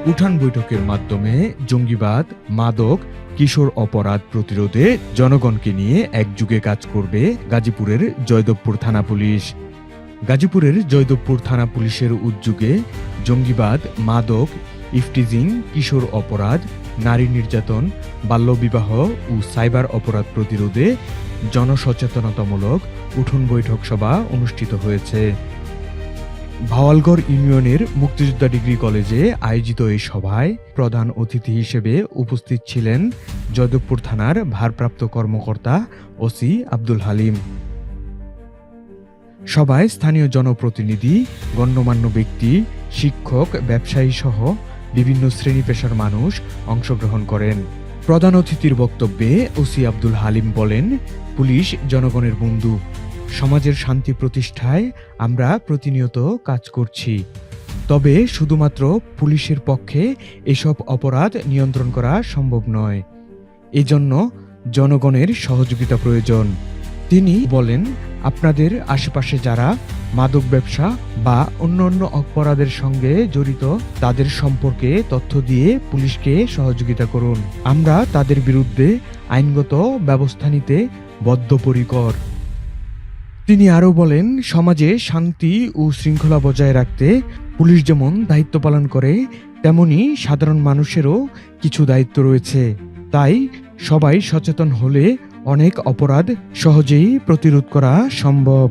উঠান বৈঠকের মাধ্যমে জঙ্গিবাদ, মাদক, কিশোর অপরাধ প্রতিরোধে জনগণকে নিয়ে একযোগে কাজ করবে গাজীপুরের জয়দেবপুর থানা পুলিশ। গাজীপুরের জয়দেবপুর থানা পুলিশের উদ্যোগে জঙ্গিবাদ, মাদক, ইফটিজিং, কিশোর অপরাধ, নারী নির্যাতন, বাল্যবিবাহ ও সাইবার অপরাধ প্রতিরোধে জনসচেতনতামূলক উঠোন বৈঠক সভা অনুষ্ঠিত হয়েছে। ভাওয়ালগড় ইউনিয়নের মুক্তিযোদ্ধা ডিগ্রি কলেজে আয়োজিত এই সভায় প্রধান অতিথি হিসেবে উপস্থিত ছিলেন জয়দেবপুর থানার ভারপ্রাপ্ত কর্মকর্তা ওসি আব্দুল হালিম। সভায় স্থানীয় জনপ্রতিনিধি, গণ্যমান্য ব্যক্তি, শিক্ষক, ব্যবসায়ী সহ বিভিন্ন শ্রেণী পেশার মানুষ অংশগ্রহণ করেন। প্রধান অতিথির বক্তব্যে ওসি আব্দুল হালিম বলেন, পুলিশ জনগণের বন্ধু। সমাজের শান্তি প্রতিষ্ঠায় আমরা প্রতিনিয়ত কাজ করছি। তবে শুধুমাত্র পুলিশের পক্ষে এসব অপরাধ নিয়ন্ত্রণ করা সম্ভব নয়। এজন্য জনগণের সহযোগিতা প্রয়োজন। তিনি বলেন, আপনাদের আশেপাশে যারা মাদক ব্যবসা বা অন্যান্য অপরাধের সঙ্গে জড়িত তাদের সম্পর্কে তথ্য দিয়ে পুলিশকে সহযোগিতা করুন। আমরা তাদের বিরুদ্ধে আইনগত ব্যবস্থা নিতে বদ্ধপরিকর। তিনি আরও বলেন, সমাজে শান্তি ও শৃঙ্খলা বজায় রাখতে পুলিশ যেমন দায়িত্ব পালন করে, তেমনি সাধারণ মানুষেরও কিছু দায়িত্ব রয়েছে। তাই সবাই সচেতন হলে অনেক অপরাধ সহজেই প্রতিরোধ করা সম্ভব।